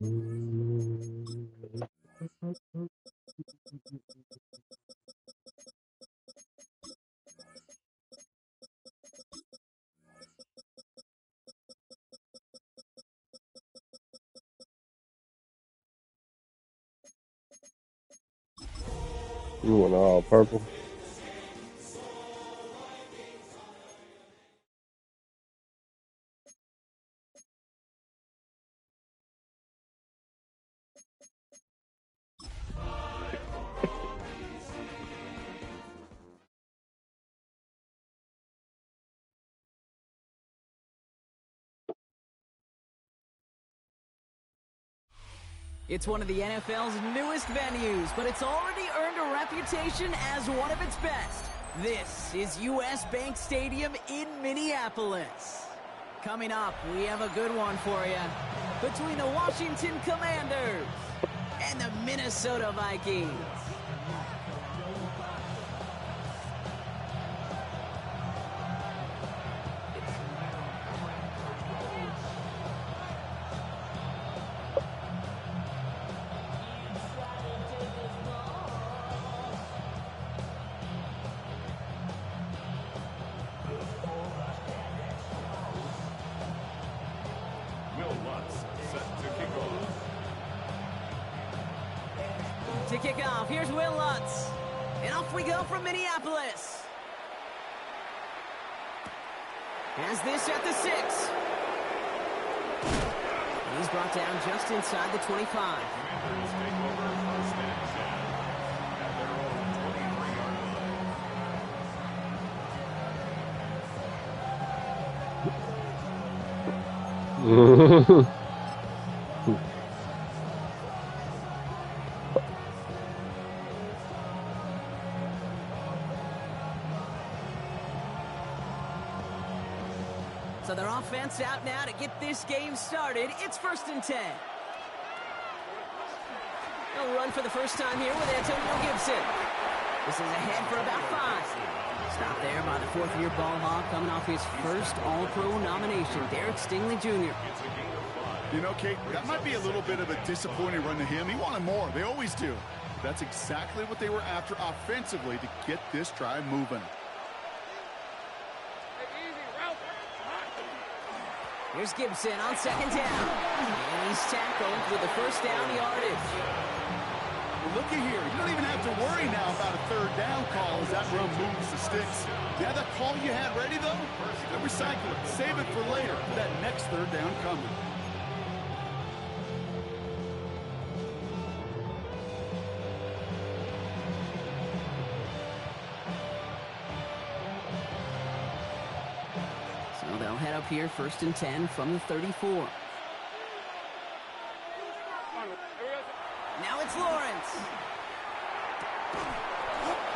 You want all purple? It's one of the NFL's newest venues, but it's already earned a reputation as one of its best. This is US Bank Stadium in Minneapolis. Coming up, we have a good one for you. Between the Washington Commanders and the Minnesota Vikings. To kick off, here's Will Lutz. And off we go from Minneapolis. Has this at the 6. He's brought down just inside the 25. So their offense out now to get this game started. It's 1st and 10. They'll run for the first time here with Antonio Gibson. This is ahead for about 5. Stop there by the 4th-year ball hawk coming off his first All-Pro nomination, Derek Stingley Jr. You know, Kate, that might be a little bit of a disappointing run to him. He wanted more. They always do. That's exactly what they were after offensively to get this drive moving. Here's Gibson on 2nd down. And he's tackled with the first down yardage. Well, looky here. You don't even have to worry now about a 3rd down call as that run moves the sticks. Yeah, that call you had ready, though, then recycle it. Save it for later for that next 3rd down coming. They'll head up here 1st and 10 from the 34. Now it's Lawrence.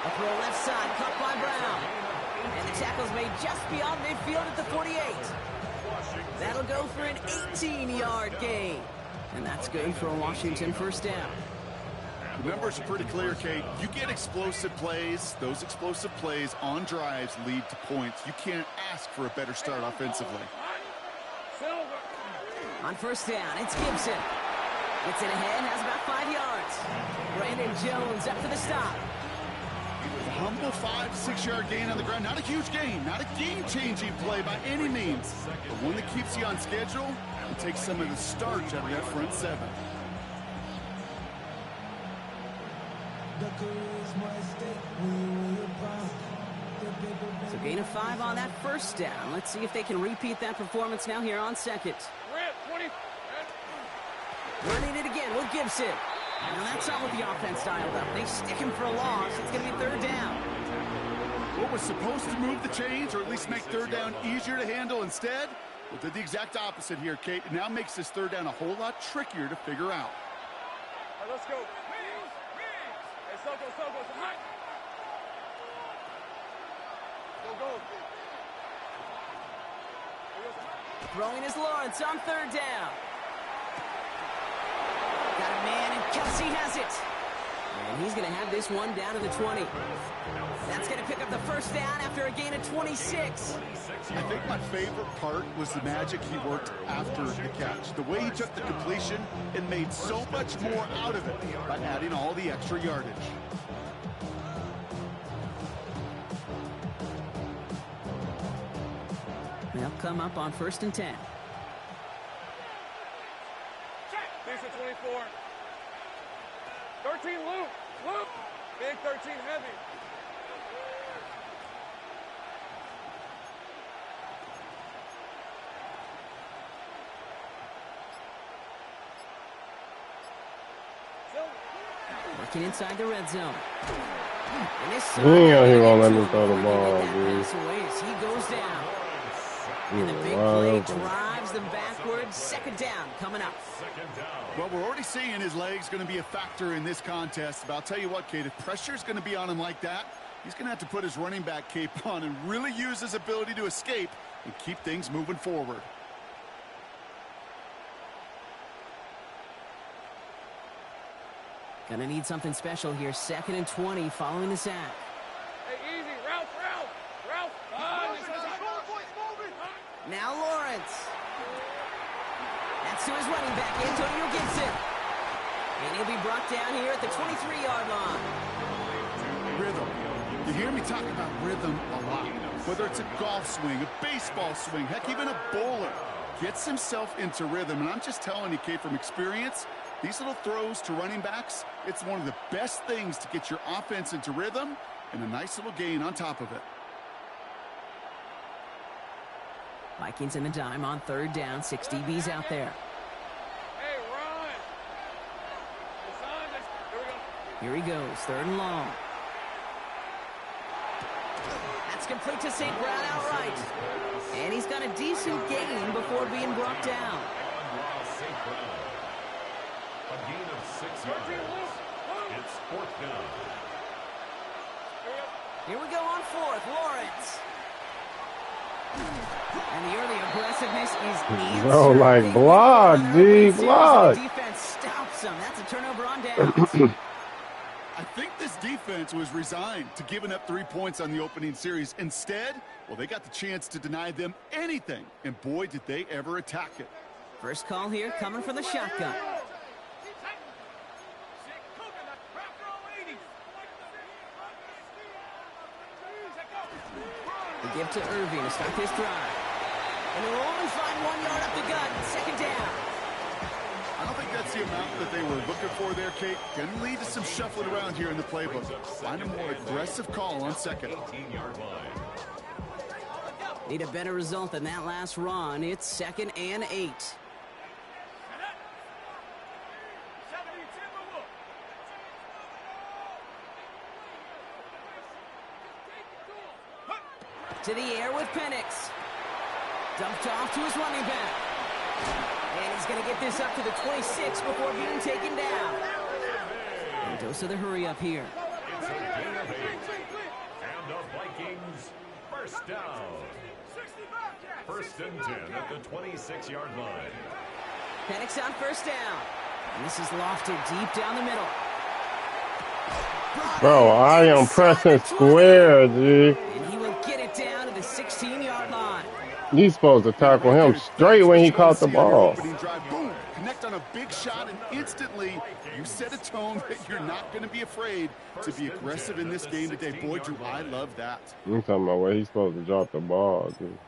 A throw left side, caught by Brown. And the tackle's made just beyond midfield at the 48. That'll go for an 18-yard gain. And that's good for a Washington 1st down. The numbers are pretty clear, Kate. You get explosive plays. Those explosive plays on drives lead to points. You can't ask for a better start offensively. On 1st down, it's Gibson. Gets it ahead, has about 5 yards. Brandon Jones up for the stop. A humble 5 to 6 yard gain on the ground. Not a huge gain, not a game-changing play by any means, but one that keeps you on schedule and takes some of the starch out of that front 7. So gain of 5 on that 1st down. Let's see if they can repeat that performance now here on 2nd. Running it again with Gibson. Now that's not what the offense dialed up. They stick him for a loss. It's going to be 3rd down. What was supposed to move the chains or at least make 3rd down easier to handle instead? Well, did the exact opposite here, Kate. It now makes this 3rd down a whole lot trickier to figure out. All right, let's go. Throwing is Lawrence on 3rd down. Got a man, and Kelsey has it. And he's going to have this one down to the 20. That's going to pick up the first down after a gain of 26. I think my favorite part was the magic he worked after the catch. The way he took the completion and made so much more out of it by adding all the extra yardage. They'll come up on 1st and 10. These are 24. 13 loop. Loop. Big 13 heavy. Working inside the red zone. And this Damn, he won't let me throw the ball, dude. As he goes down. And the big play drives them backwards. 2nd down coming up. Well, we're already seeing his legs going to be a factor in this contest. But I'll tell you what, Kate, if pressure's going to be on him like that, he's going to have to put his running back cape on and really use his ability to escape and keep things moving forward. Gonna need something special here. 2nd and 20 following the sack. Hey, easy. Ralph. Now Lawrence. That's to his running back, Antonio Gibson. And he'll be brought down here at the 23-yard line. Rhythm. You hear me talk about rhythm a lot. Whether it's a golf swing, a baseball swing, heck, even a bowler gets himself into rhythm. And I'm just telling you, Kate, from experience, these little throws to running backs, it's one of the best things to get your offense into rhythm and a nice little gain on top of it. Vikings in the dime on 3rd down. 6 DBs out there. Hey, run. Here we go. Here he goes. 3rd and long. That's complete to St. Brown outright. And he's got a decent gain before being brought down. A gain of 6 yards. It's 4th down. Here we go on 4th. Lawrence. And the early aggressiveness is easy. Bro, like, block, D, block. Defense stops him. That's a turnover on down. I think this defense was resigned to giving up 3 points on the opening series. Instead, well, they got the chance to deny them anything. And boy, did they ever attack it. First call here coming from the shotgun. The give to Irving to start this drive. And they'll only find 1 yard up the gut. 2nd down. I don't think that's the amount that they were looking for there, Kate. Going to lead to some shuffling around here in the playbook. Find a more aggressive call on 2nd. 18-yard line. Need a better result than that last run. It's 2nd and 8. To the air with Penix. Dumped off to his running back. And he's going to get this up to the 26 before being taken down. And dose of the hurry up here. It's a gain of 8. And the Vikings first down. 1st and 10 at the 26-yard line. Penix on 1st down. And this is lofted deep down the middle. Bro, I am pressing square, G. And he will get it down to the 16-yard line. He's supposed to tackle him straight when he caught the ball. Boom, connect on a big shot, and instantly you set a tone that you're not going to be afraid to be aggressive in this game today. Boy, Drew, I love that. I'm talking about where he's supposed to drop the ball, dude.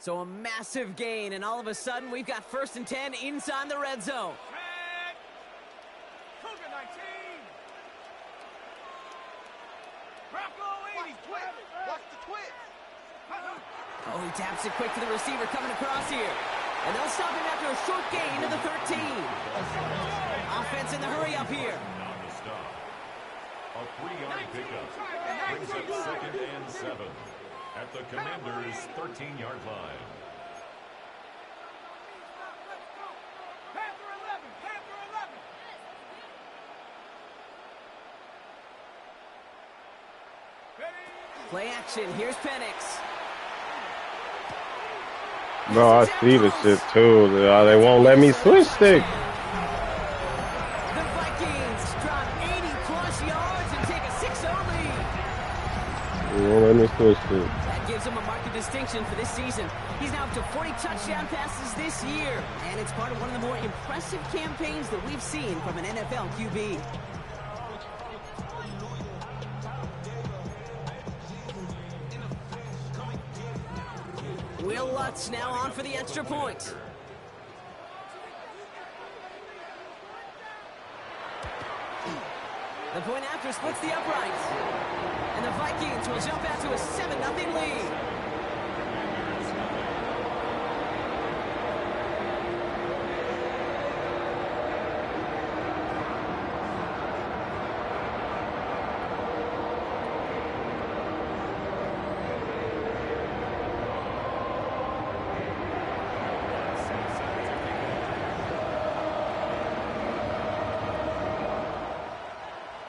So a massive gain, and all of a sudden we've got 1st and 10 inside the red zone. Oh, he taps it quick to the receiver coming across here. And they'll stop him after a short gain to the 13. Offense in the hurry up here. On the stop. A 3-yard pickup. Brings up 2nd and 7 at the Commanders' 13-yard line. Play action. Here's Penix. Bro, I see the shit too. They won't let me switch stick. The Vikings drop 80-plus yards and take a 6-0 lead. They won't let me switch stick. That gives him a marked distinction for this season. He's now up to 40 touchdown passes this year, and it's part of one of the more impressive campaigns that we've seen from an NFL QB. Will Lutz now on for the extra point. The point after splits the uprights. And the Vikings will jump out to a 7-0 lead.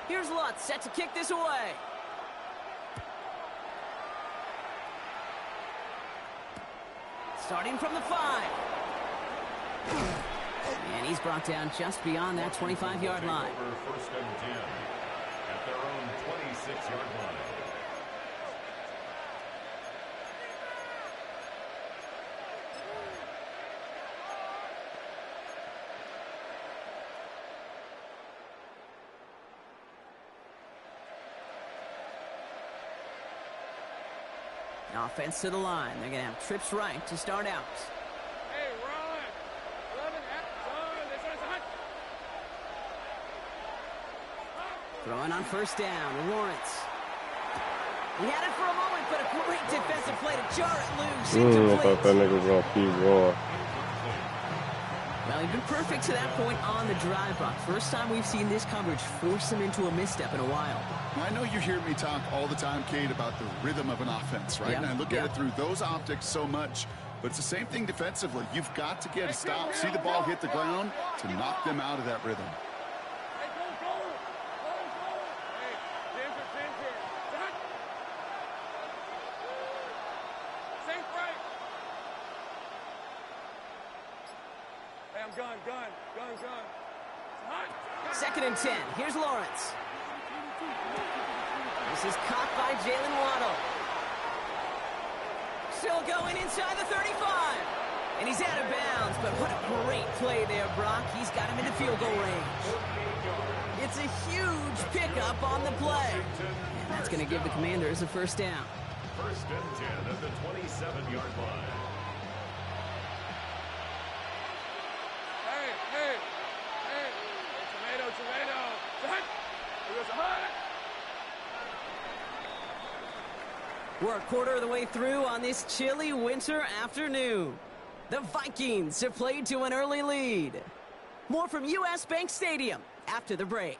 Here's Lutz, set to kick this away. Starting from the 5. And he's brought down just beyond that 25-yard line. First and 10 at their own 26-yard line. Offense to the line. They're going to have trips right to start out. Hey, run. 11 zone. This one's hot. Throwing on first down. Lawrence. He had it for a moment, but a great defensive play to jar it loose. I thought that nigga was gonna keep going. Well, he's been perfect to that point on the drive, Brock. First time we've seen this coverage force him into a misstep in a while. I know you hear me talk all the time, Kate, about the rhythm of an offense, right? Yeah. And I look at it through those optics so much. But it's the same thing defensively. You've got to get a stop, see the ball hit the ground to knock them out of that rhythm. Hey, go. Hey, Ginger. Hot. Sink right. Hey, I'm gun. Hot. 2nd and 10. Here's Lawrence. This is caught by Jalen Waddle. Still going inside the 35. And he's out of bounds, but what a great play there, Brock. He's got him into field goal range. It's a huge pickup on the play. And that's going to give the Commanders a first down. First and 10 at the 27-yard line. Hey. Tomato. Hot. Here goes a hot. We're a quarter of the way through on this chilly winter afternoon. The Vikings have played to an early lead. More from U.S. Bank Stadium after the break.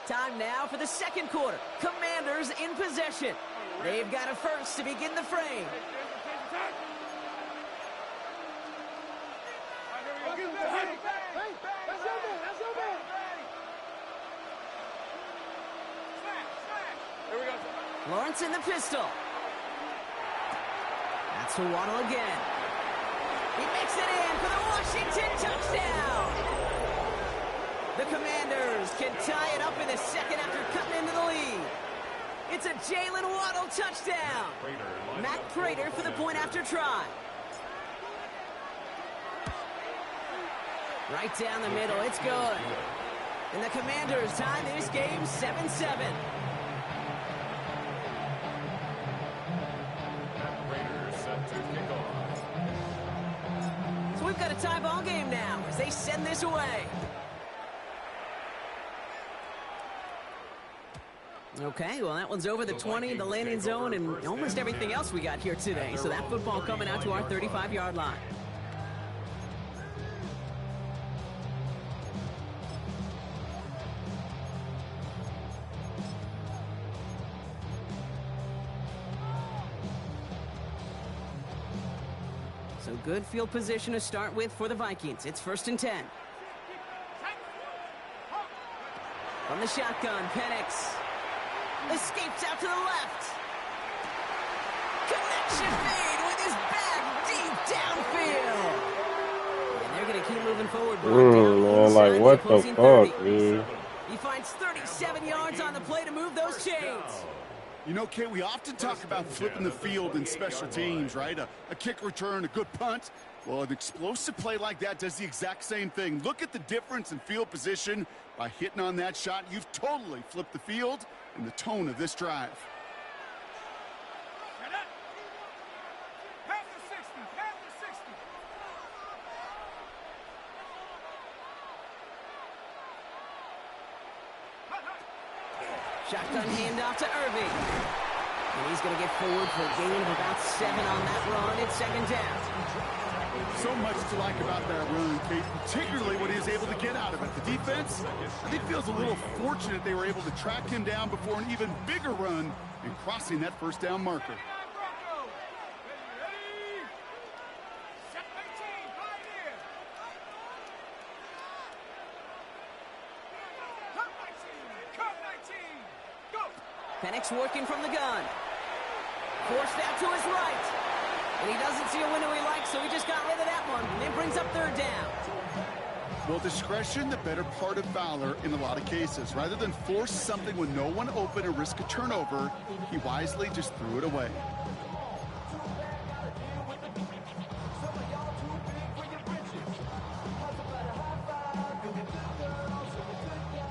Time now for the second quarter. Commanders in possession. They've got a first to begin the frame. Lawrence in the pistol. That's to Waddle again. He makes it in for the Washington touchdown. The Commanders can tie it up in the second after cutting into the lead. It's a Jalen Waddle touchdown. Matt Prater for the point after try. Right down the middle, it's good. And the Commanders tie this game 7-7. So we've got a tie ball game now as they send this away. Okay, well, that one's over the 20, the landing zone, and almost everything else we got here today. So that football coming out to our 35-yard line. So good field position to start with for the Vikings. It's 1st and 10. From the shotgun, Penix escapes out to the left. Connection made with his back deep downfield. And they're going to keep moving forward. Man, like what the fuck, dude? He finds 37 yards on the play to move those chains. You know, Kate, we often talk about flipping the field in special teams, right? A kick return, a good punt. Well, an explosive play like that does the exact same thing. Look at the difference in field position. By hitting on that shot, you've totally flipped the field and the tone of this drive. Shotgun handoff to Irving. And he's going to get forward for a gain of about 7 on that run. It's 2nd down. So much to like about that run, Kate, particularly what he was able to get out of it. The defense, I think, feels a little fortunate they were able to track him down before an even bigger run and crossing that 1st down marker. Penix working from the gun. Forced out to his right. And he doesn't see a window he likes, so he just got rid of that one. And it brings up 3rd down. Well, discretion, the better part of valor in a lot of cases. Rather than force something with no one open and risk a turnover, he wisely just threw it away.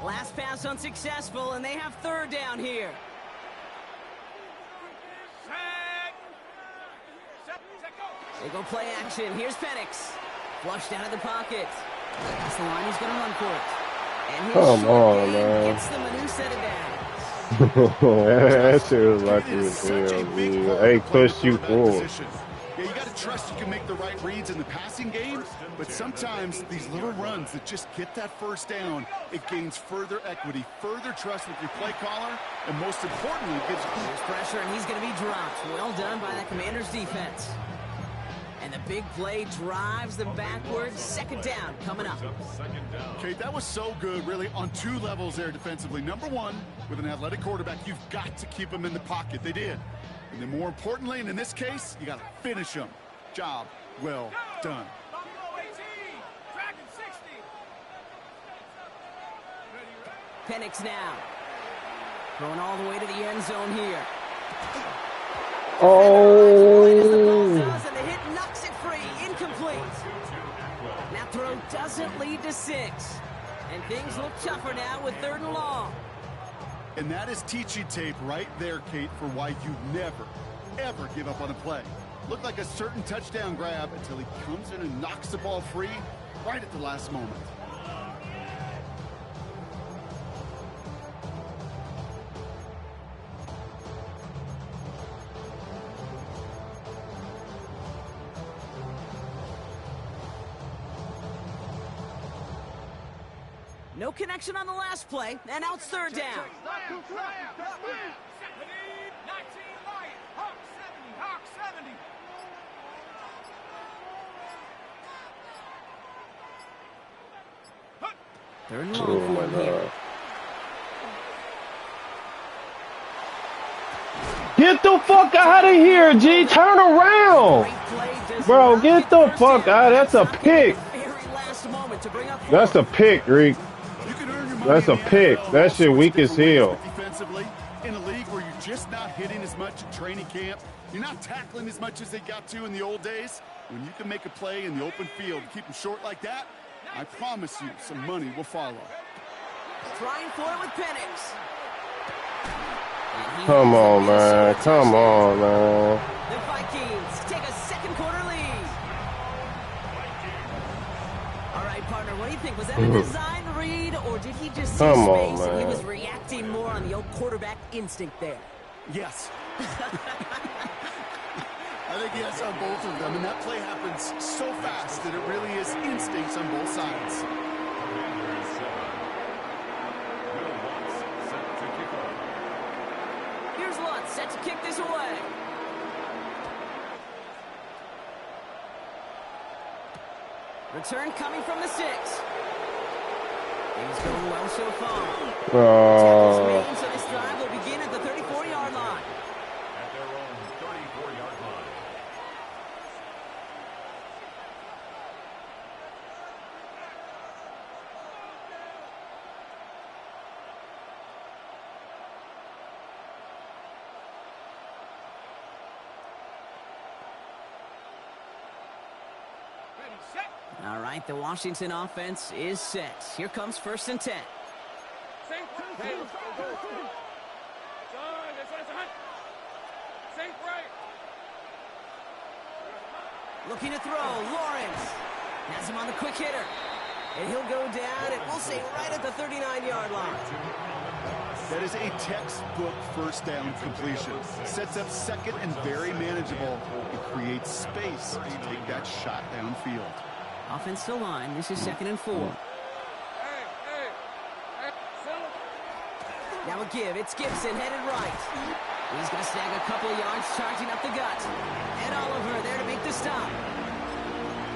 Last pass unsuccessful, and they have 3rd down here. They go play action. Here's Penix. Flushed out of the pocket. That's the line. He's going to run for it. And his Come on, man. gets them a new set of downs. That shit was lucky as hell, dude. They pushed you forward. Yeah, you got to trust you can make the right reads in the passing game, but sometimes these little runs that just get that 1st down, it gains further equity, further trust with your play caller, and most importantly, gives you... There's pressure, and he's going to be dropped. Well done by that Commanders defense. And the big play drives them backwards. 2nd down coming up. Okay, that was so good, really, on 2 levels there defensively. Number 1, with an athletic quarterback, you've got to keep him in the pocket. They did. And then more importantly, and in this case, you got to finish him. Job well done. Penix now. Going all the way to the end zone here. Oh. And the hit knocks it free. Incomplete. That throw doesn't lead to 6. And things look tougher now with 3rd and long. And that is teaching tape right there, Kate, for why you never, ever give up on a play. Looked like a certain touchdown grab until he comes in and knocks the ball free right at the last moment. No connection on the last play, and now it's 3rd down. They're in long Oh my form here. God. Get the fuck out of here, G. Turn around. Great play does Bro, not get the first fuck down. out. That's a pick. Very last moment to bring up That's a pick, Reek. You can earn your money That's a in the pick. NFL That all shit sorts of weak as different ways, hell. but defensively, in a league where you're just not hitting as much in training camp, you're not tackling as much as they got to in the old days. When you can make a play in the open field and keep them short like that, I promise you some money will follow. Trying for it with Penix. And he Come has on, a man. Minnesota Come touchdown. on, man. The Vikings take a 2nd quarter lead. All right, partner, what do you think? Was that a design read, or did he just see Come on, space and he man. was reacting more on the old quarterback instinct there? Yes. I think yes on both of them, and that play happens so fast that it really is instincts on both sides. Here's Lutz set to kick this away. Return coming from the 6. Things going well so far. Tackles made, so this drive will begin at the 34-yard line. At their own 34-yard line. All right, the Washington offense is set. Here comes 1st and 10. Looking to throw, Lawrence. Has him on the quick hitter. And he'll go down, and we'll say right at the 39-yard line. That is a textbook first down completion. Sets up second and very manageable. It creates space to take that shot downfield. Offensive line, this is 2nd and 4. Now a give, it's Gibson headed right. He's going to snag a couple of yards, charging up the gut. And Oliver there to make the stop.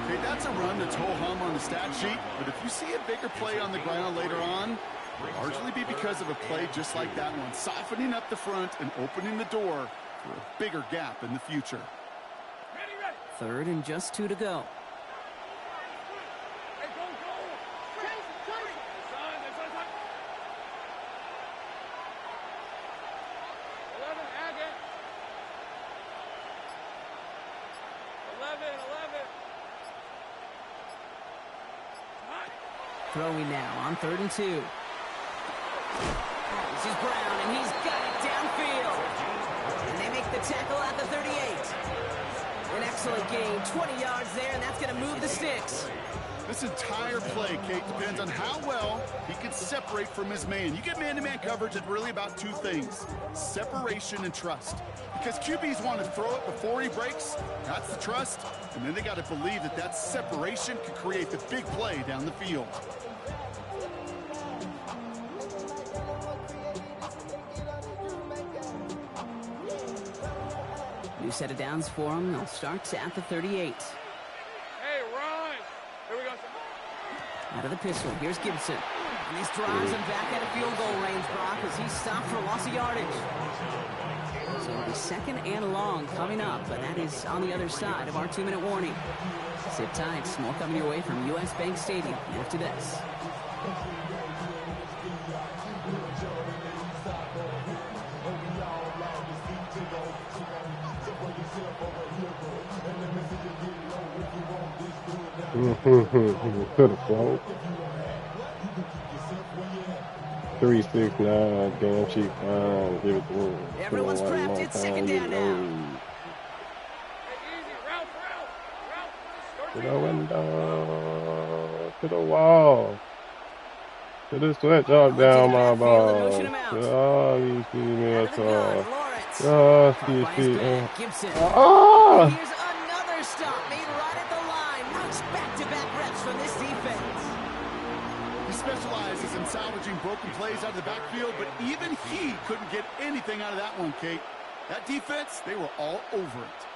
Okay, that's a run that's ho-hum on the stat sheet, but if you see a bigger play on the ground later on, it'll largely be because of a play just like that one, softening up the front and opening the door for a bigger gap in the future. 3rd and just 2 to go. Throwing now on 3rd and 2. This is Brown, and he's got it downfield. And they make the tackle at the 38. An excellent gain, 20 yards there, and that's going to move the sticks. This entire play, Kate, depends on how well he can separate from his man. You get man-to-man coverage, it's really about 2 things, separation and trust. Because QBs want to throw it before he breaks, that's the trust, and then they got to believe that that separation can create the big play down the field. New set of downs for him. They'll start at the 38. Hey, Ron. Here we go. Out of the pistol, here's Gibson. And this drives him back out of field goal range, Brock, as he's stopped for loss of yardage. So it'll be 2nd and long coming up, but that is on the other side of our 2-minute warning. Sit tight, more coming your way from US Bank Stadium after this. Could have flown. 369, damn cheap. Give it to me. Everyone's prepped. It's 2nd down now. To the window, to the wall, to the sweatshop down my ball. Oh, you see me at all. Oh, see. Gibson. Oh! Here's another stop made right at the line. Nice back-to-back reps from this defense. He specializes in salvaging broken plays out of the backfield, but even he couldn't get anything out of that one, Kate. That defense, they were all over it.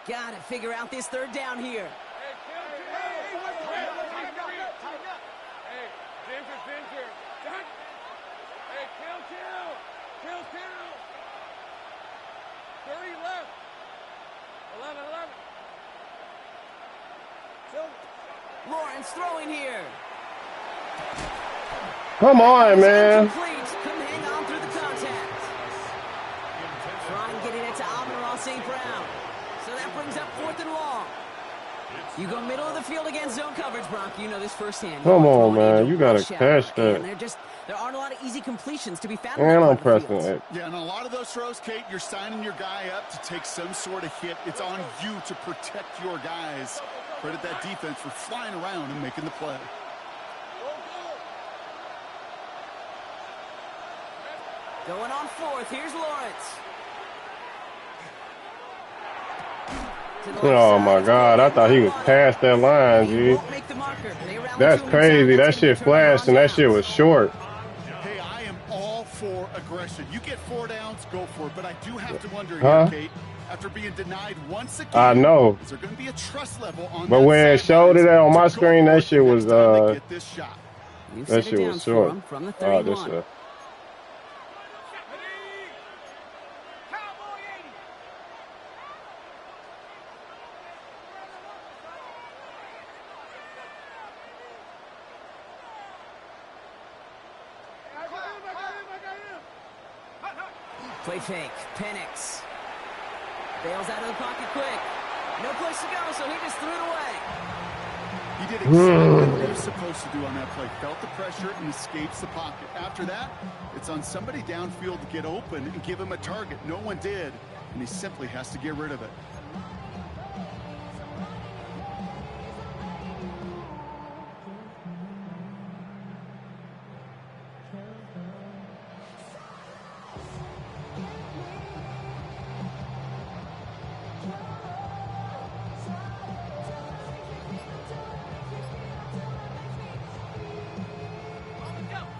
Got to figure out this 3rd down here. Hey, Ginger. Hey, kill. 30 left. 11. Lawrence throwing here. Come on, man. Complete. Couldn't hang on through the contact. Trying getting it to Amon-Ra St. Brown. So that brings up 4th and long. You go middle of the field against zone coverage, Brock. You know this firsthand. Come on, man. You got to catch that. There aren't a lot of easy completions to be found. And I'm pressing it. Yeah, and a lot of those throws, Kate, you're signing your guy up to take some sort of hit. It's on you to protect your guys. Credit that defense for flying around and making the play. Going on 4th. Here's Lawrence. Oh my God, I thought he was past that line, G. That's crazy. That shit flashed and that shit was short. Hey, I am all for aggression. You get 4 downs, go for it. But I do have to wonder Huh? here, Kate, after being denied once again, I know. is there going to be a trust level on But that when it showed it on my screen, that shit was get this shot? that shit was short. From the Oh, this 31. Play fake. Penix bails out of the pocket quick. No place to go, so he just threw it away. He did exactly what he was supposed to do on that play. Felt the pressure and escapes the pocket. After that, it's on somebody downfield to get open and give him a target. No one did, and he simply has to get rid of it.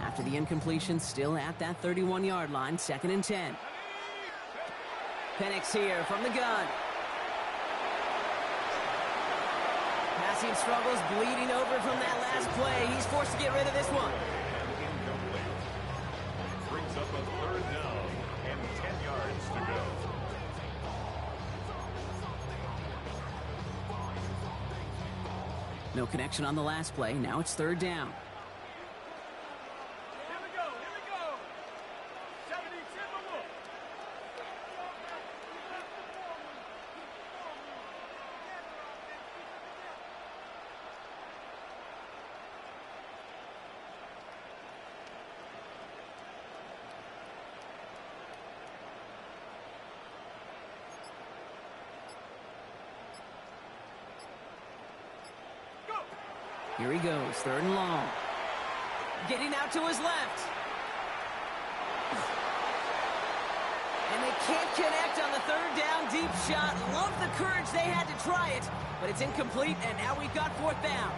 After the incompletion, still at that 31-yard line, 2nd and 10. Penix here from the gun. Passing struggles, bleeding over from that last play. He's forced to get rid of this one. Incomplete. Brings up a 3rd down and 10 yards to go. No connection on the last play. Now it's 3rd down. Here we go. 70, Timberwolves. Here he goes, 3rd and long. Getting out to his left. And they can't connect on the 3rd down deep shot. Love the courage they had to try it, but it's incomplete, and now we've got 4th down.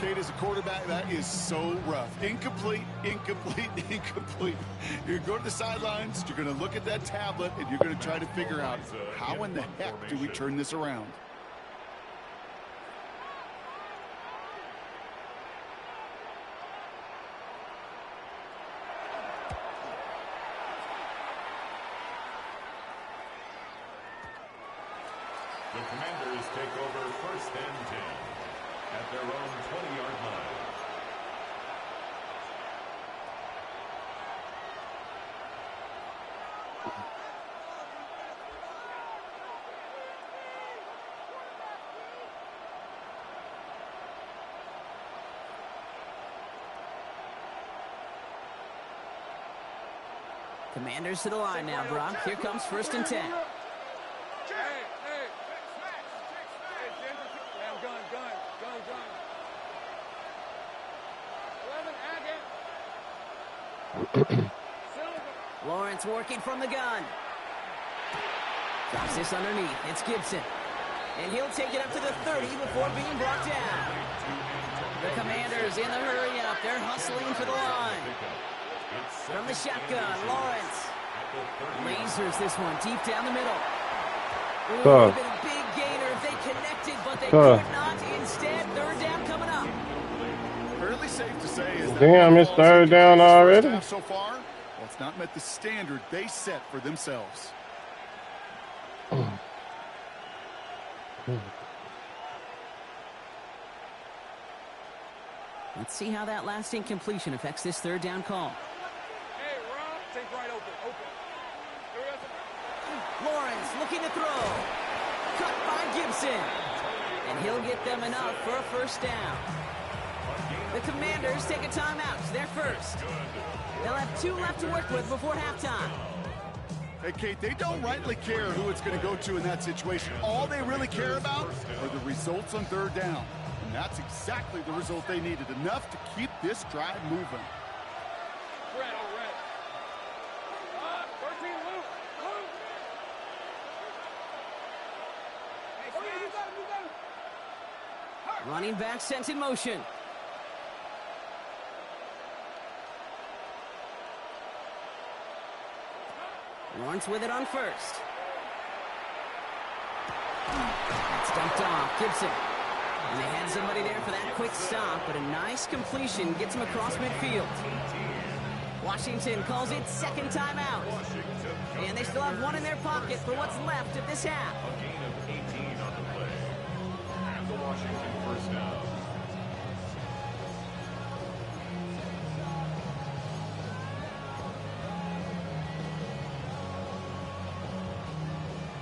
Kate, as a quarterback, that is so rough. Incomplete, incomplete, incomplete. You're going to go to the sidelines, you're going to look at that tablet, and you're going to try to figure out how in the heck do we turn this around? The Commanders take over 1st and 10 at their own 20-yard line. Commanders to the line now, Brock. Here comes 1st and 10. Hey, gun. 11, Agate. Lawrence working from the gun. Drops this underneath. It's Gibson. And he'll take it up to the 30 before being brought down. The Commanders in the hurry-up. They're hustling for the line. From the shotgun, Lawrence. Lasers this one deep down the middle. Ooh, would have been a big gainer if they connected, but they could not. Instead, 3rd down coming up. Fairly safe to say is that Damn, it's 3rd down already. So far, well, it's not met the standard they set for themselves. Let's see how that last incompletion affects this 3rd down call. Hey, Rob, take right open. Lawrence looking to throw. Cut by Gibson. And he'll get them enough for a 1st down. The Commanders take a timeout. They're first. They'll have 2 left to work with before halftime. Hey, Kate, they don't rightly care who it's going to go to in that situation. All they really care about are the results on 3rd down. And that's exactly the result they needed. Enough to keep this drive moving. Red. 13, Luke. Hey, you got him. Running back sent in motion. Lawrence with it on first. That's dumped off. Gibson. And they had somebody there for that quick stop, but a nice completion gets him across midfield. Washington calls it second timeout. And they still have one in their pocket for what's left of this half. A gain of 18 on the play. And the Washington first down.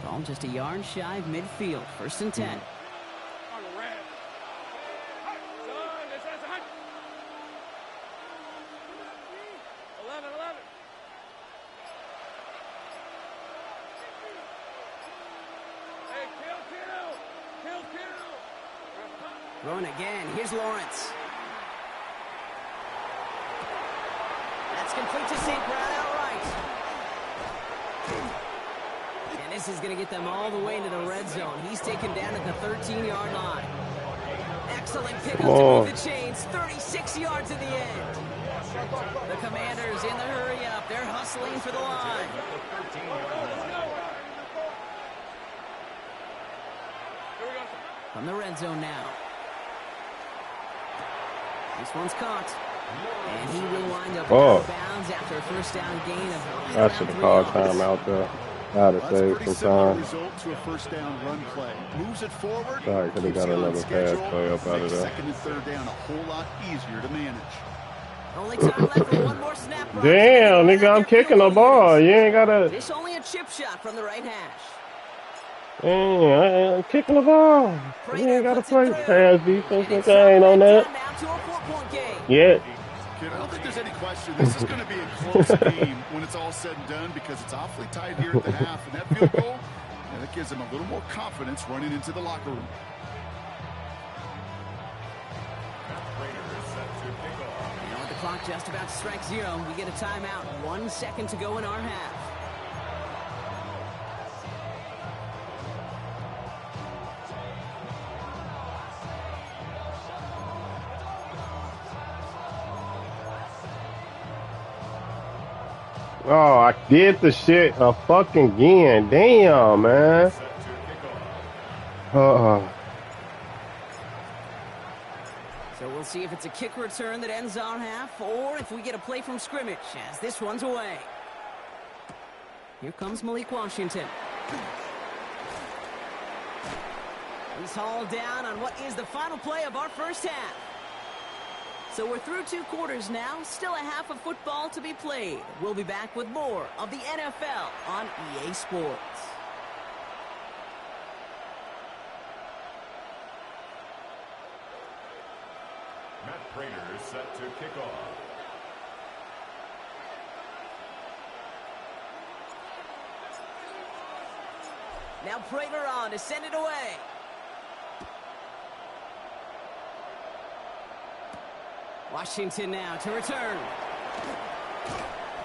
Ball just a yard shy of midfield. First and 10. On the red. Son, this is a hunt. 11. Hey, kill. Throwing again. Here's Lawrence. That's complete to St. Brown outright. And this is going to get them all the way into the red zone. He's taken down at the 13-yard line. Excellent pickup to move the chains. 36 yards in the end. The Commanders in the hurry-up. They're hustling for the line. From the red zone now. This one's caught. And he will wind up out of bounds after a first down gain of I should have called time out there. I'd have saved some time. Result to a first down run play. Moves it forward. Sorry, could have got another pass play up out of there. Second and third down a whole lot easier to manage. Only time left for one more snap. Damn, nigga, I'm kicking the ball. You ain't gotta. This only a chip shot from the right hash. I'm kicking the ball. You ain't gotta play pass defense. Nigga, I ain't on that. Yeah. Kid, I don't think there's any question. This is going to be a close game when it's all said and done because it's awfully tight here at the half. And that field goal, that gives them a little more confidence running into the locker room. Now with the clock just about to strike zero, we get a timeout. 1 second to go in our half. Oh, I did the shit a fucking again. Damn, man. So we'll see if it's a kick return that ends our half or if we get a play from scrimmage as this one's away. Here comes Malik Washington. He's hauled down on what is the final play of our first half. So we're through 2 quarters now, still a half of football to be played. We'll be back with more of the NFL on EA Sports. Matt Prater is set to kick off. Now Prater on to send it away. Washington now to return.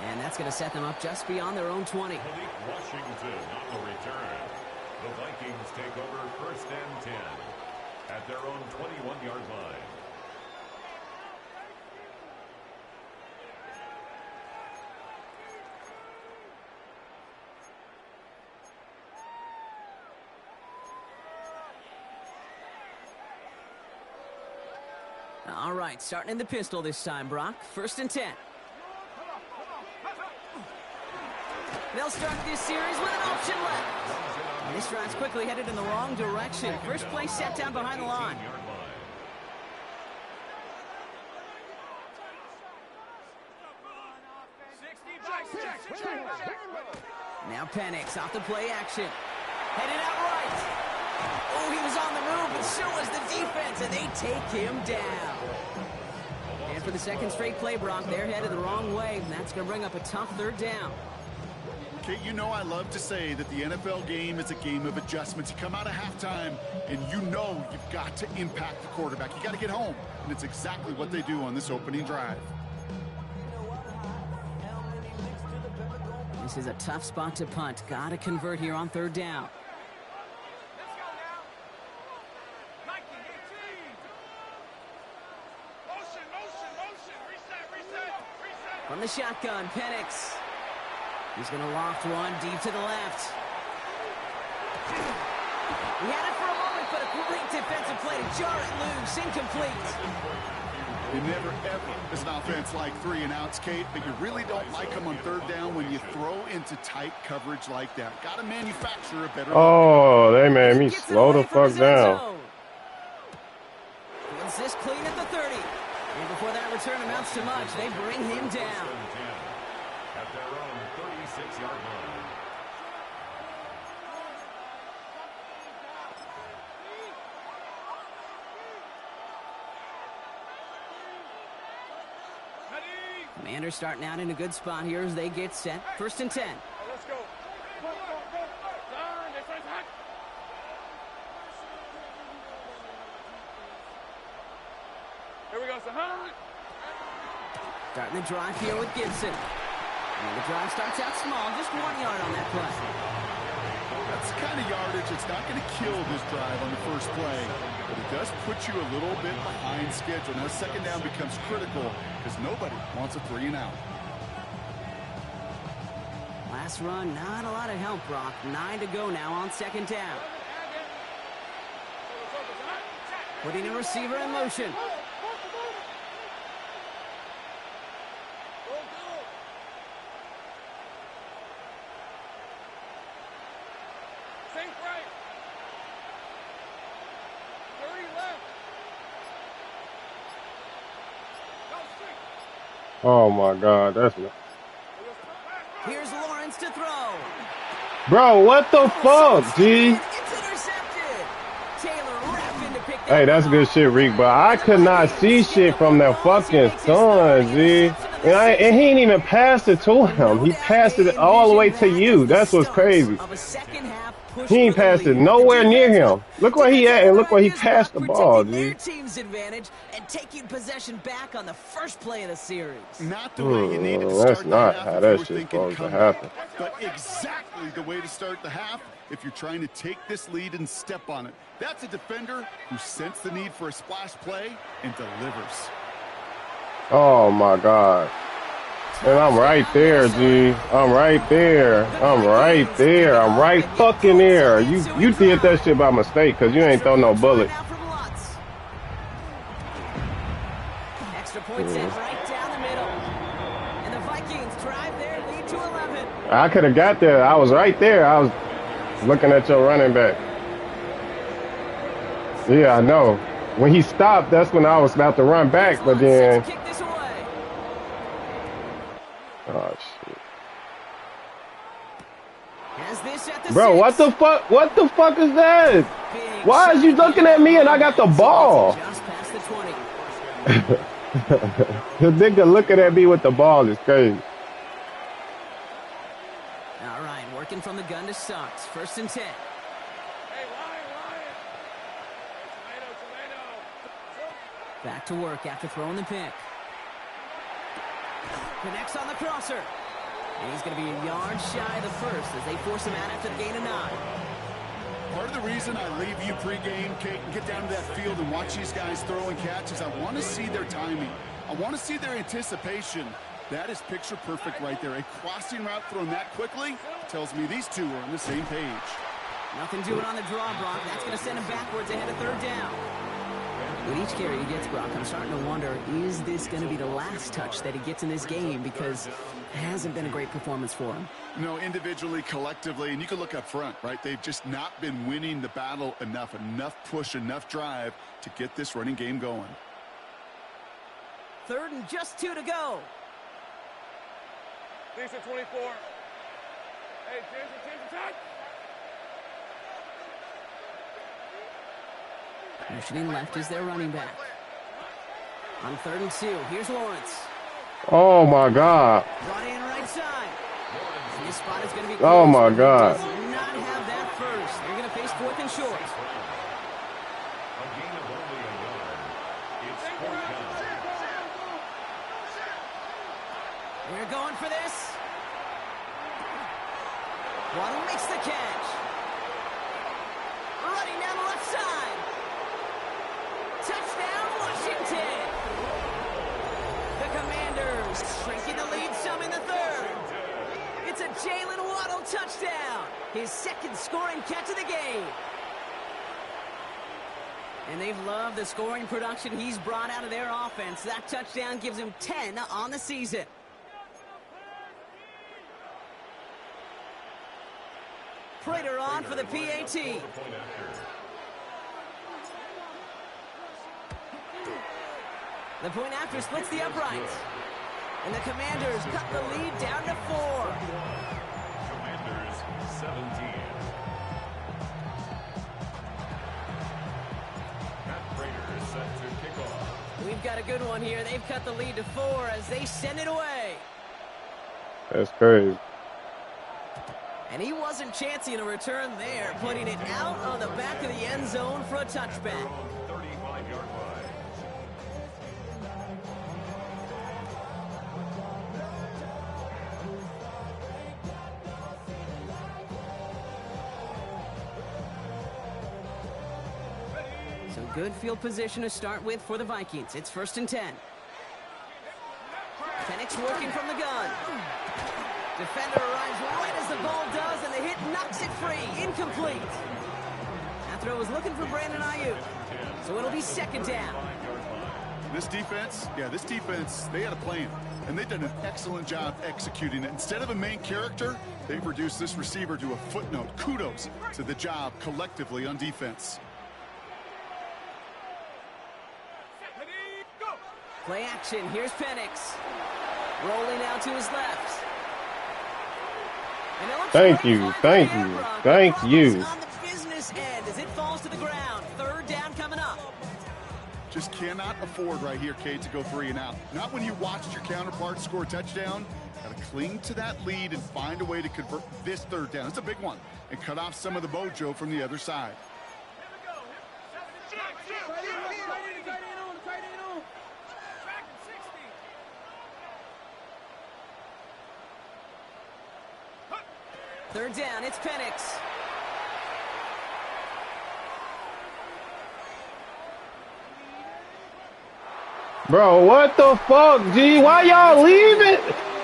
And that's going to set them up just beyond their own 20. Malik Washington on the return. The Vikings take over first and 10 at their own 21-yard line. All right, starting in the pistol this time, Brock. First and 10. They'll start this series with an option left. And this drive's quickly headed in the wrong direction. First play set down behind the line. Now Penix off the play action. Headed out right. Oh, he was on the move, but so was the defense, and they take him down. And for the second straight play, Brock, they're headed the wrong way, and that's going to bring up a tough third down. Kate, you know I love to say that the NFL game is a game of adjustments. You come out of halftime, and you know you've got to impact the quarterback. You got to get home, and it's exactly what they do on this opening drive. This is a tough spot to punt. Got to convert here on third down. From the shotgun, Penix. He's going to loft one deep to the left. He had it for a moment, but a great defensive play to jar it loose. Incomplete. You never, ever, as an offense, like 3-and-outs, Kate, but you really don't like them on third down when you throw into tight coverage like that. Got to manufacture a better Oh, they made me slow the fuck down. Feels this clean at the 30. And before that return amounts to much, they bring him down. At their own 36-yard line. Commanders starting out in a good spot here as they get set. 1st and 10. Let's go. Go. Turn. This one's hot. Here we go, Sahan. Starting the drive here with Gibson. And the drive starts out small, just 1 yard on that play. That's the kind of yardage that's not going to kill this drive on the first play, but it does put you a little bit behind schedule. Now, second down becomes critical because nobody wants a 3-and-out. Last run, not a lot of help, Brock. 9 to go now on 2nd down. Putting a receiver in motion. Sink right. 30 left. Go straight. Oh my God, that's not. Here's Lawrence to throw. Bro, what the fuck, G? It's intercepted. Taylor rapping to pick that Hey, that's one good off. shit, Reek, but I could not see shit from that fucking sun, G. And he ain't even passed it to him. He passed it all the way to you. That's what's crazy. He ain't passed it nowhere near him. Look where he at and look where he passed the ball, G. Their team's advantage and taking possession back on the first play of the series. Not the way you need it to That's start not the half how if that you were shit's thinking supposed to comeback, happen. but exactly the way to start the half if you're trying to take this lead and step on it. That's a defender who sensed the need for a splash play and delivers. Oh my God. And I'm right there, G. I'm right there. I'm right there. I'm right fucking there. You did that shit by mistake because you ain't throw no bullet. Extra point set right down the middle. And the Vikings drive their lead to 11. I could have got there. I was right there. I was looking at your running back. Yeah, I know. When he stopped, that's when I was about to run back, but then... Kick this away. Oh, shit. Has this at the Bro, what 6. the fuck? What the fuck is that? Big Why is you shot. looking at me and I got the ball? Just past the 20. The nigga looking at me with the ball is crazy. All right, working from the gun to start. 1st and 10. Hey, Ryan. Tomato. Back to work after throwing the pick. Connects on the crosser. And he's going to be a yard shy of the first as they force him out after the gain of 9. Part of the reason I leave you pregame, Kate, and get down to that field and watch these guys throw and catch is I want to see their timing. I want to see their anticipation. That is picture perfect right there. A crossing route thrown that quickly tells me these two are on the same page. Nothing doing on the draw, Brock. That's going to send him backwards ahead of 3rd down. With each carry he gets, Brock, I'm starting to wonder, is this going to be the last touch that he gets in this game? Because it hasn't been a great performance for him. No, individually, collectively, and you can look up front, right? They've just not been winning the battle enough push, enough drive to get this running game going. 3rd and just 2 to go. These are 24. Hey, James, attack. Motioning left is their running back. On 3rd and 2, here's Lawrence. Oh my God. Brought in right side. And this spot is going to be Oh close, my but he God. does not have that first. They're going to face 4th and short. A gain of only a yard. It's 4th down. We're going for this. Waddle makes the catch. Running down the left side. Touchdown, Washington. The Commanders shrinking the lead some in the 3rd. It's a His second scoring catch of the game. And they've loved the scoring production he's brought out of their offense. That touchdown gives him 10 on the season. Prater on for the PAT. The point after splits the uprights. And the Commanders cut the lead down to 4. Commanders 17. Matt Prater is set to kick off. We've got a good one here. They've cut the lead to 4 as they send it away. That's crazy. And he wasn't chancing a return there, putting it out on the back of the end zone for a touchback. 35-yard line. So good field position to start with for the Vikings. It's 1st and 10. Penix working from the gun. Defender arrives right as the ball does, and the hit knocks it free. Incomplete. That throw was looking for Brandon Ayuk. So it'll be 2nd down. This defense, they had a plan, and they've done an excellent job executing it. Instead of a main character, they've reduced this receiver to a footnote. Kudos to the job collectively on defense. Play action. Here's Penix. Rolling out to his left. Thank you. Thank you. Thank you. On the business end as it falls to the ground. 3rd down coming up. Just cannot afford right here, Kate, to go 3 and out. Not when you watched your counterparts score a touchdown. Got to cling to that lead and find a way to convert this 3rd down. It's a big one. And cut off some of the mojo from the other side. Third down, it's Penix. Bro, what the fuck, G? Why y'all leaving?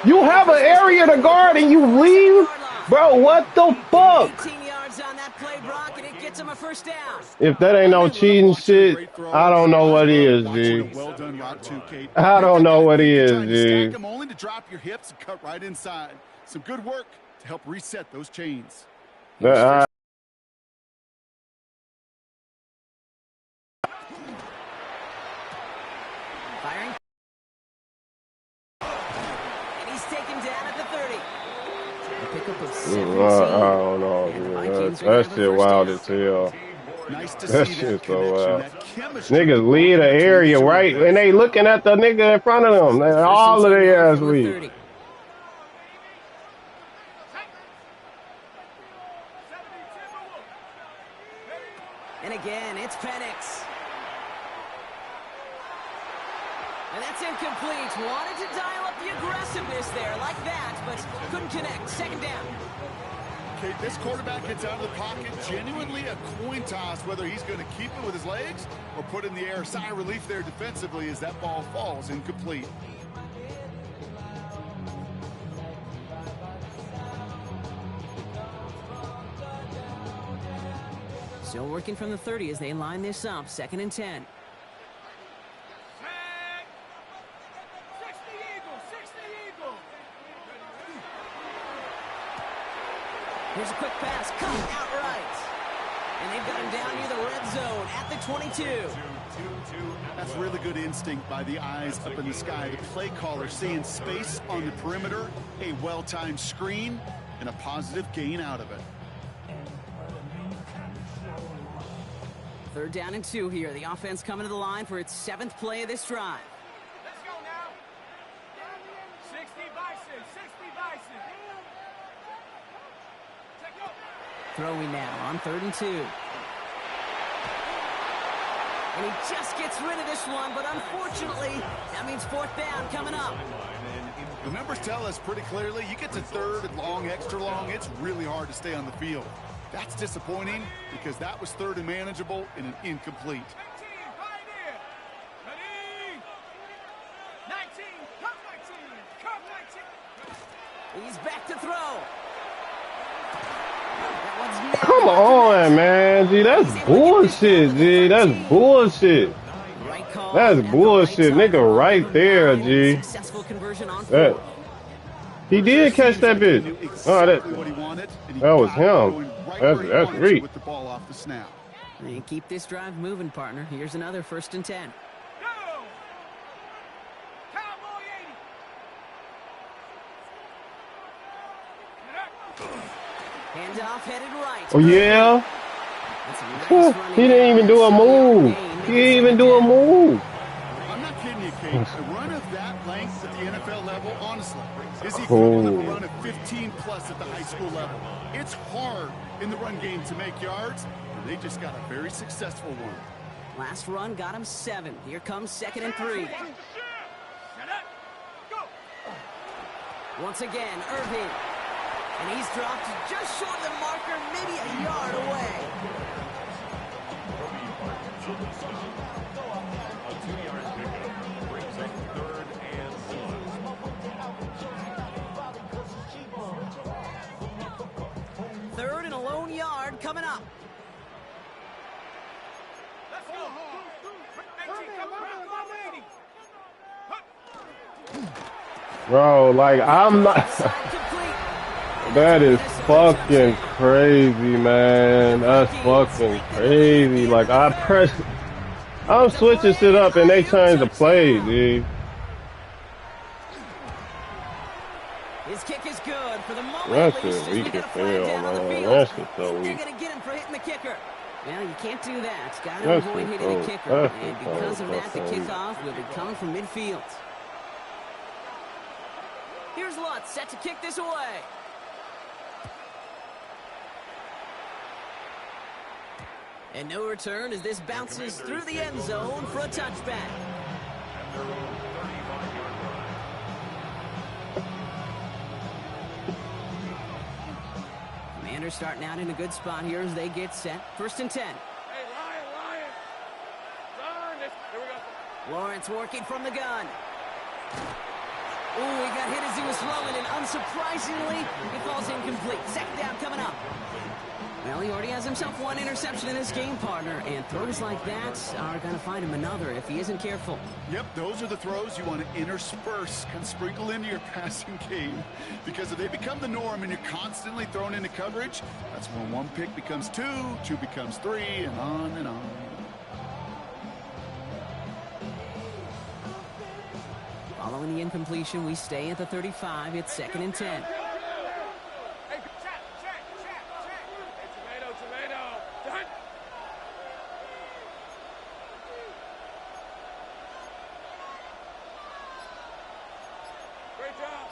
You have an area to guard and you leave? Bro, what the fuck? 18 yards on that play, Brock, and it gets him a 1st down. If that ain't no cheating shit, I don't know what is, G. Well done route too, Kate. I don't know what he is, G. Stack them only to drop your hips and cut right inside. Some good work to help reset those chains. That, Firing. And he's taken down at the 30. A pickup of 17. I don't know, man. That shit wild as hell. Nice to That see shit that so connection, wild. that chemistry. Niggas lead an area, right? And they looking at the nigga in front of them. All of their ass lead. And again, it's Penix. And that's incomplete. Wanted to dial up the aggressiveness there like that, but couldn't connect. 2nd down. Okay, this quarterback gets out of the pocket, genuinely a coin toss whether he's going to keep it with his legs or put it in the air. Sigh of relief there defensively as that ball falls incomplete. Still working from the 30 as they line this up. 2nd and 10. Here's a quick pass, cut outright. And they've got him down near the red zone at the 22. That's really good instinct by the eyes up in the sky. The play caller seeing space on the perimeter, a well-timed screen, and a positive gain out of it. 3rd down and 2 here. The offense coming to the line for its 7th play of this drive. Let's go now. 60 Bison, 60 Bison. Throwing now on 3rd and 2. And he just gets rid of this one, but unfortunately, that means 4th down coming up. The numbers tell us pretty clearly, you get to 3rd and long, extra long, it's really hard to stay on the field. That's disappointing because that was 3rd and manageable and an incomplete. 19, come 19, come 19. He's back to throw. What's now Come about to on, next? man. G, that's He's able to get this bullshit, done with G. the That's 13. bullshit. Right call That's at the right bullshit. time. Nigga Run gave right him there, 9 with a G. successful conversion on That 4th. he Sure did catch seems that like he bitch. knew Oh, exactly what he wanted, and he that was got it him. going right where he That's wanted to Reek. with the ball off the snap. And keep this drive moving, partner. Here's another 1st and 10. Go! Cowboy 80. Handoff headed right. Oh yeah. That's a nice running He didn't even do a 7-yard move. gain. He didn't even do a move. I'm not kidding you, Kate. A run of that length at the NFL level, honestly, is the Cool. equivalent of a run of 15-plus at the high school level. It's hard in the run game to make yards, and they just got a very successful one. Last run got him 7. Here comes 2nd and 3. Set up. Go! Once again, Irving. And he's dropped just short of the marker, maybe a yard away. A 2-yard pickup brings up 3rd and 1. 3rd and a lone yard coming up. Let's go! 18, come on, 80. Bro, like I'm not. Side complete. That is fucking crazy, man. That's fucking crazy. Like I'm switching shit up and they change the play, dude. His kick is good for the moment. That at least, shit as we weak get as a flag hell, down on the man. field. That shit so They're weak. going to get him for hitting the kicker. Well, you can't do that. Got to That avoid shit hitting the so- kicker. that And shit so- because of that, the so weak. kickoff will be coming from midfield. Here's Lutz set to kick this away. And no return as this bounces through the end zone for a touchback. At their own 35-yard line. Commanders starting out in a good spot here as they get set. 1st and 10. Hey, Lion! Son, here we go. Lawrence working from the gun. Ooh, he got hit as he was throwing, and unsurprisingly, he falls incomplete. 2nd down coming up. Well, he already has himself 1 interception in this game, partner, and throws like that are going to find him another if he isn't careful. Yep, those are the throws you want to intersperse, kind of sprinkle into your passing game. Because if they become the norm and you're constantly thrown into coverage, that's when 1 pick becomes 2, 2 becomes 3, and on and on. Following the incompletion, we stay at the 35. It's 2nd and 10. Hey, check. Hey, tomato. Done. Great job.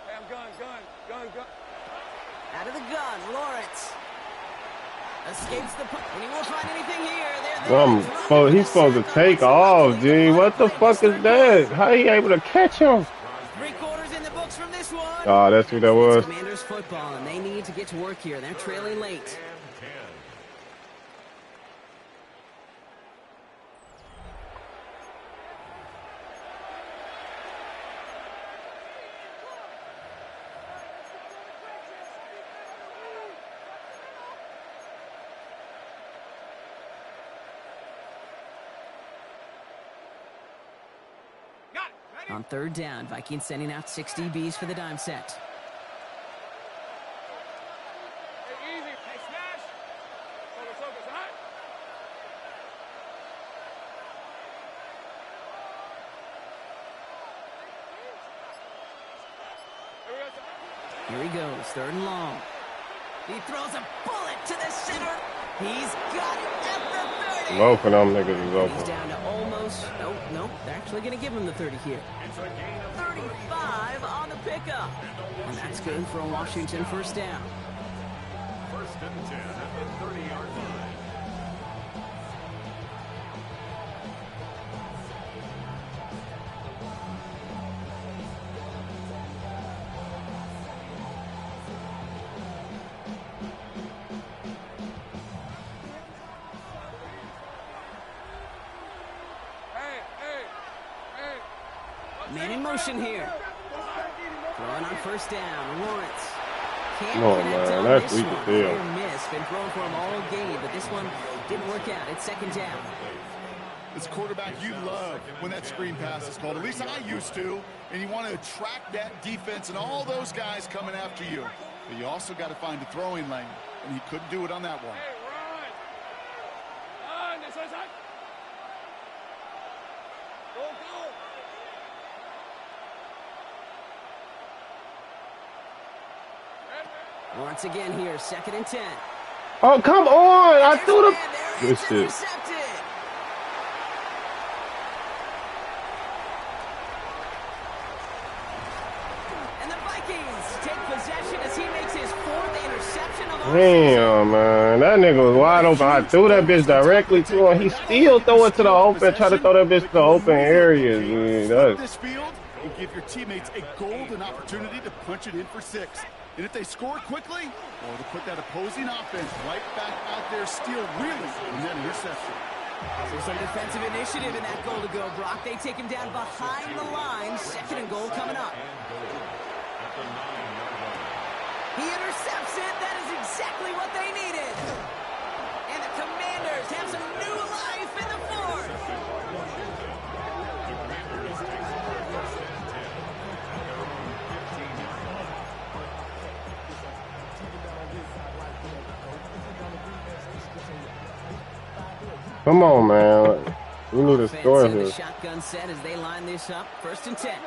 Hey, I'm gun. Out of the gun, Lawrence. Escapes the punt, and he won't find anything here. He's supposed to take off, G. What the fuck is that? How he able to catch him? 3 quarters in the books from this one. Oh, that's what that It's was. Commanders football, and they need to get to work here. They're trailing late. And 10. Got it. Ready? On 3rd down, Vikings sending out 6 DBs for the dime set. Hey, easy. Hey, smash. Focus, hot. Here we go, son. Here he goes, 3rd and long. He throws a bullet to the center. He's got it at the 30. Both of them niggas is He's open. down to almost, nope, they're actually going to give him the 30 here. It's a gain of 35 on the pickup. And that's good for a Washington 1st down. 1st and 10 at the 30-yard line. Hey. Man in motion here. Throwing on first down, Lawrence. Can't Come on, connect man. on That's this weak one. as Clear hell. miss. Been thrown for him all game, but this one didn't work out. It's second down. It's a quarterback you love when that screen pass is called. At least I used to. And you want to attract that defense and all those guys coming after you. But you also got to find a throwing lane. And he couldn't do it on that one. Hey, run. Run. This one's hot. Go, go. Once again here, second and 10. Oh, come on. I There's threw man, the... there Good it's shit. intercepted. And the Vikings take possession as he makes his fourth interception of our season. Damn, man. That nigga was wide open. I threw that bitch directly to him. He still throw it to the open, try to throw that bitch to the open areas. Man. Flip That's... this field and give your teammates a golden opportunity to punch it in for 6. And if they score quickly, or to put that opposing offense right back out there, steal really in that interception. So some defensive initiative in that goal to go, Brock. They take him down behind the line. Second and goal coming up. He intercepts it. That is exactly what they needed. And the Commanders have some new life in the fourth. Come on, man. We need a score Offense in the here. shotgun set as they line this up. First and 10. Son,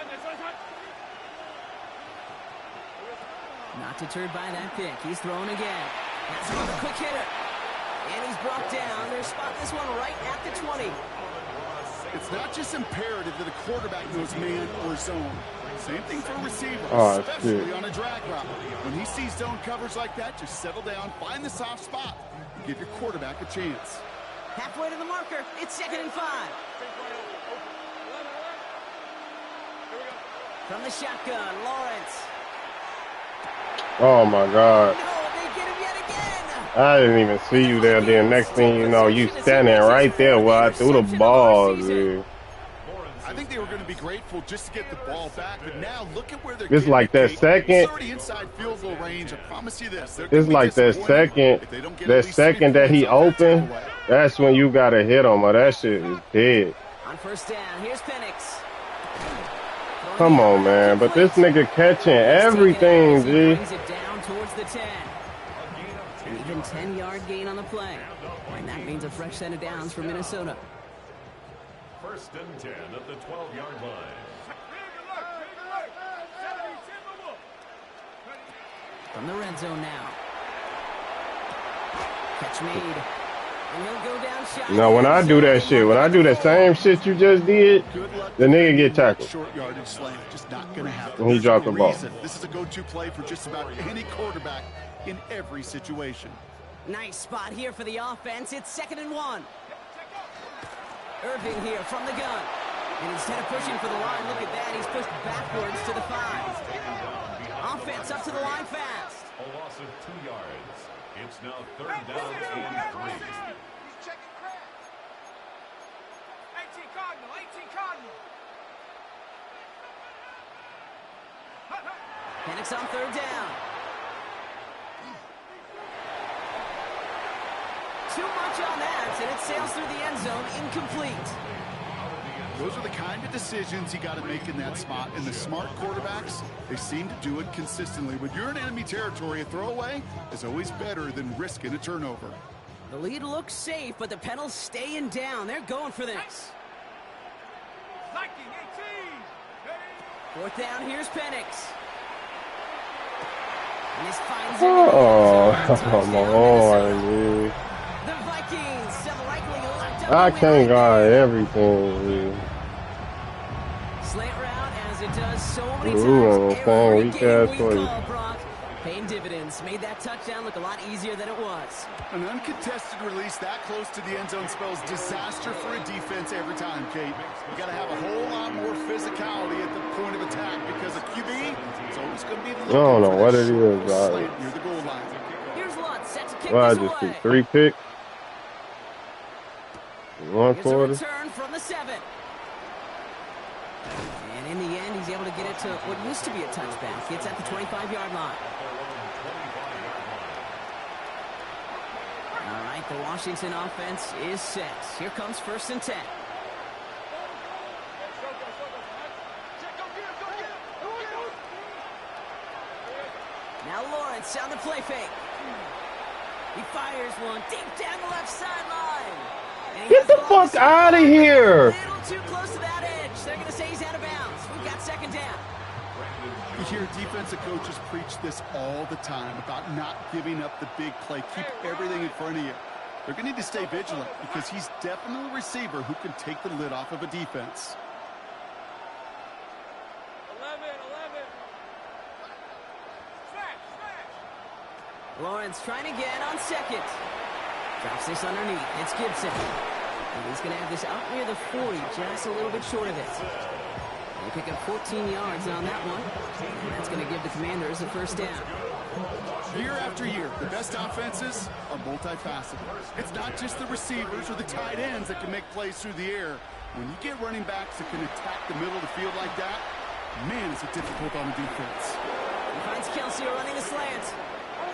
this one's hot. Not deterred by that pick. He's throwing again. That's another quick hitter. And he's brought down. They're spotting this one right at the 20. It's not just imperative that a quarterback knows man or zone. Same thing for a receiver, Oh, especially shit. on a drag route. When he sees zone coverage like that, just settle down, find the soft spot, and give your quarterback a chance. Halfway to the marker. It's second and 5. From the shotgun, Lawrence. Oh, my God. No, they get him yet again. I didn't even see you there. Then next thing you know, you standing right there where I threw the ball, dude. I think they were going to be grateful just to get the ball back, but now look at where they're It's getting like it, that Kate. second- It's already inside field goal range. I promise you this. They're gonna It's be like that disappointed second, if they don't get that at least 3 second that he points on that opened, takeaway. that's when you gotta hit him, or that shit is dead. On first down, here's Penix. Come on, man. But this nigga catching everything, He G. brings it down towards the 10. An even 10-yard gain on the play. And that means a fresh set of downs for Minnesota. First and 10 at the 12-yard line. From the red zone now. Catch made. And he'll go down shot. Now, when I do that shit, when I do that same shit you just did, Good luck the nigga get tackled. Short yardage slant, just not going to happen. And he There's dropped no the ball. reason. This is a go-to play for just about any quarterback in every situation. Nice spot here for the offense. It's second and 1. Irving here from the gun. And instead of pushing for the line, look at that. He's pushed backwards to the 5. Offense up to the line fast. A loss of 2 yards. It's now third down and 3. He's checking cracks. 18 Cardinal, 18 Cardinal. Penix on third down. Too much on that, and it sails through the end zone, incomplete. Those are the kind of decisions you got to make in that spot. And the smart quarterbacks, they seem to do it consistently. When you're in enemy territory, a throwaway is always better than risking a turnover. The lead looks safe, but the Penals staying down. They're going for this. Viking 18. Fourth down, here's Penix. And this finds Oh, him. come on, dude. The Vikings still likely locked up. I the can't win. guard everything, dude. Slant route as it does so many Ooh, times. man, Every weak game ass we play. call, Brock. Paying dividends. Made that touchdown look a lot easier than it was. An uncontested release that close to the end zone spells disaster for a defense every time, Kate. You got to have a whole lot more physicality at the point of attack because a QB is always going to be looking I don't know for what that it short is, dog. slant near the goal line. Here's Lutz set to kick Well, I this just away. threw 3 picks. One Here's a quarter. return from the 7. And in the end, he's able to get it to what used to be a touchback. It's at the 25-yard line. All right, the Washington offense is set. Here comes 1st and 10. Now Lawrence on the play fake. He fires one deep down the left sideline. Get the fuck out of here! A little too close to that edge. They're going to say he's out of bounds. We've got 2nd down. You hear defensive coaches preach this all the time about not giving up the big play. Keep everything in front of you. They're going to need to stay vigilant because he's definitely a receiver who can take the lid off of a defense. 11. Lawrence trying again on 2nd. Drops this underneath. It's Gibson. And he's going to have this out near the 40, just a little bit short of it. They pick up 14 yards on that one. And that's going to give the Commanders a 1st down. Year after year, the best offenses are multifaceted. It's not just the receivers or the tight ends that can make plays through the air. When you get running backs that can attack the middle of the field like that, man, is it difficult on the defense. He finds Kelsey running a slant.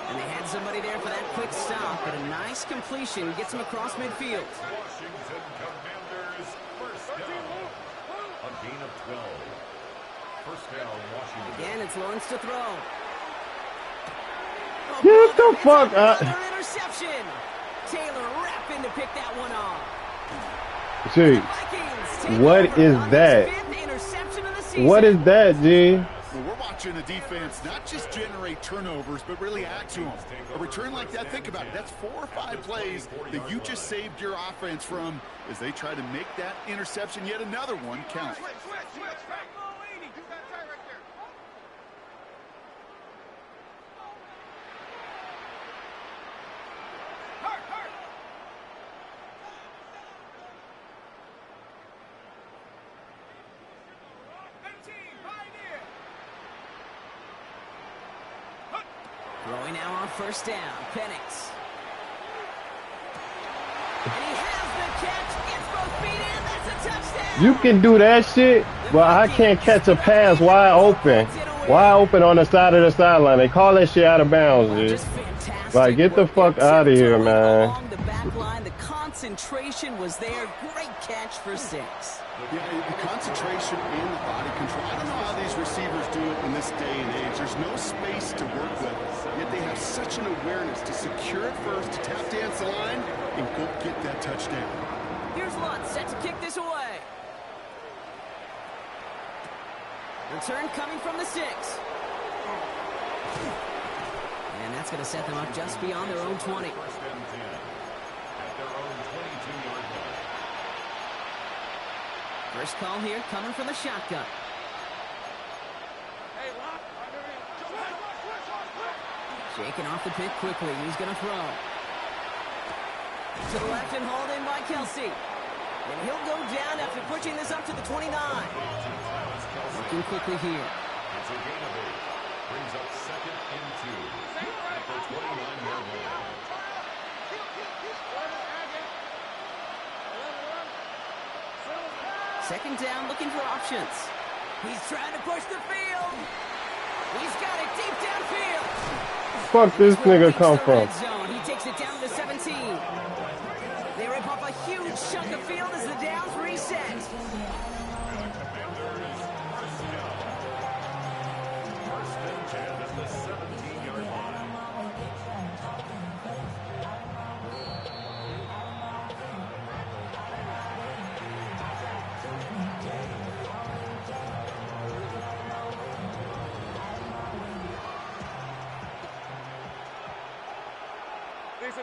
And they had somebody there for that quick stop, but a nice completion gets him across midfield. Washington Commanders, 1st down. A gain of 12. 1st down, Washington. Again, it's Lawrence to throw. Oh, Get the fuck out! Another interception. Taylor rapping to pick that one off. Gee, what is that? What is that, G? Well, we're watching a defense not just generate turnovers, but really add to them. A return like that, think about it. That's 4 or 5 plays that you just saved your offense from as they try to make that interception, yet another one, count. Throwing now on 1st down. Penix. And he has the catch. Gets both feet in. That's a touchdown. You can do that shit, but I can't catch a pass wide open. Wide open on the side of the sideline. They call that shit out of bounds, dude. Like, get the fuck out of here, man. Along the back line, the concentration was there. Great catch for 6. Yeah, the concentration and the body control. I don't know how these receivers do it in this day and age. There's no space to work with, yet they have such an awareness to secure it first, to tap dance the line, and go get that touchdown. Here's Lutz set to kick this away. Return coming from the 6. And that's going to set them up just beyond their own 20. 1st and 10. At their own 22-yard line. First call here coming from the shotgun. Shaking off the pick quickly. He's going to throw. To the left and hauled in by Kelsey. And he'll go down after pushing this up to the 29. Looking quickly here. It's a gain of 8. Brings up 2nd and 2. At the 29-yard line. Second down, looking for options. He's trying to push the field. He's got it deep downfield. Fuck this nigga come from? He takes it down to 17. They rip off a huge chunk of field as the downs reset. First and 10 at the 17-yard line.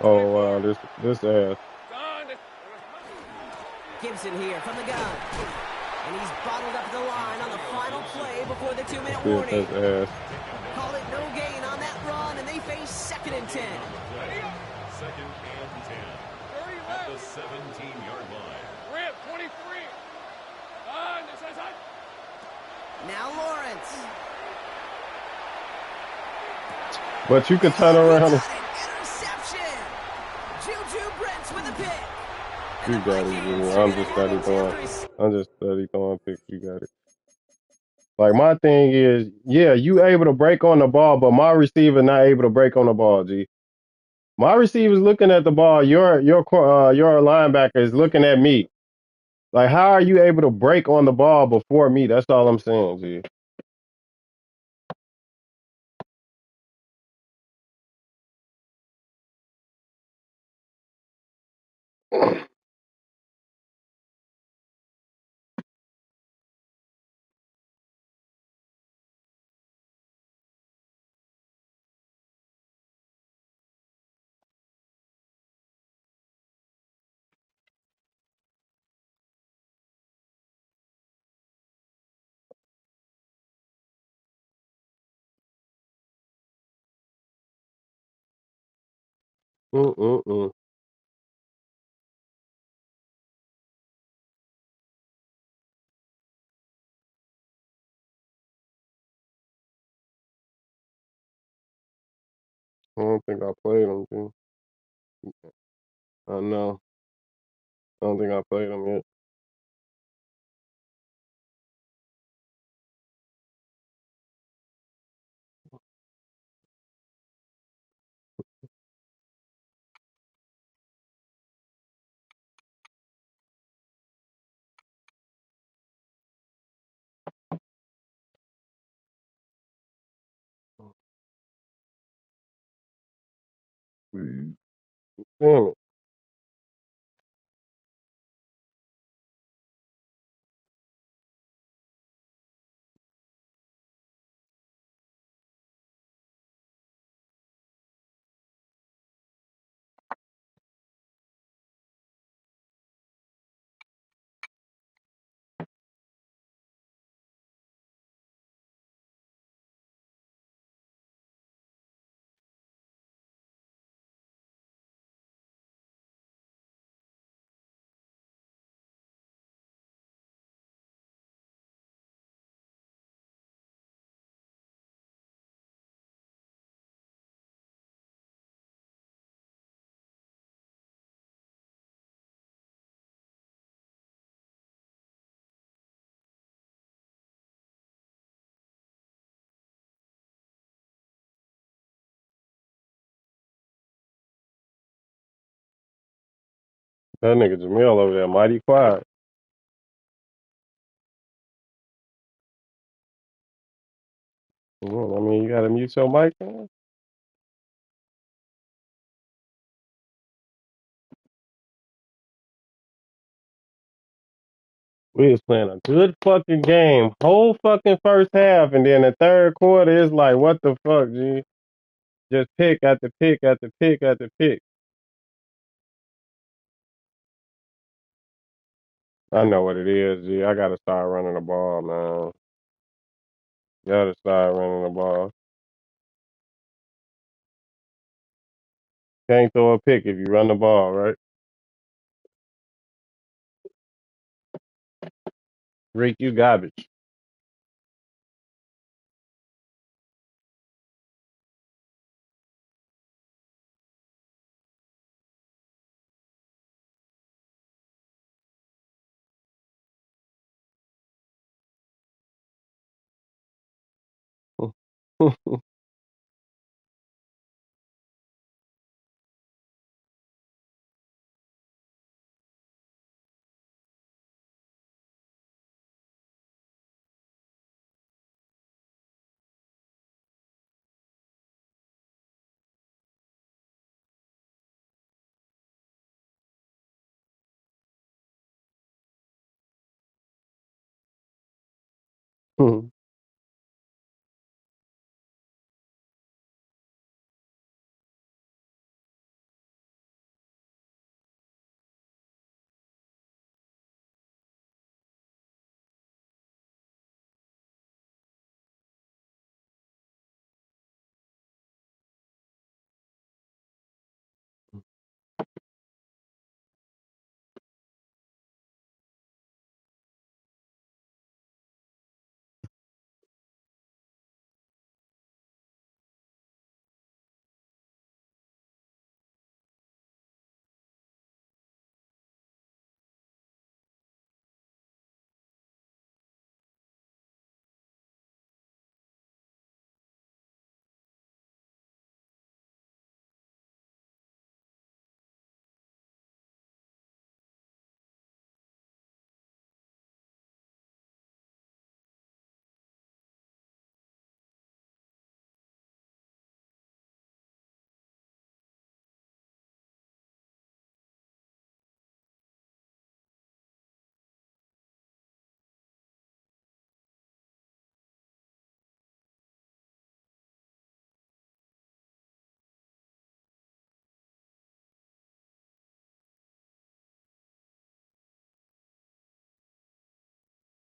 Oh wow, this ass. Gibson here from the gun. And he's bottled up the line on the final play before the 2-minute warning. This ass. Call it no gain on that run, and they face 2nd and 10. 2nd and 10. At the 17-yard line. Rip, 23. Now Lawrence. But you could turn around and Interception. Juju Brents with a pick. you got it, Jimmy. I'm just steady throwing picks. You got it. Like my thing is, yeah, you able to break on the ball, but my receiver not able to break on the ball. G, my receiver's looking at the ball. Your linebacker is looking at me. Like, how are you able to break on the ball before me? That's all I'm saying, G. Mm-mm-mm. I don't think I played him, G. I know. I don't think I played him yet. Damn it. That nigga Jamil over there mighty quiet. I mean, you gotta mute your mic, man. We was playing a good fucking game, whole fucking first half, and then the third quarter is like, what the fuck, G? Just pick after pick after pick after pick. I know what it is, G. I gotta start running the ball, man. Gotta start running the ball. Can't throw a pick if you run the ball, right? Rick, you garbage.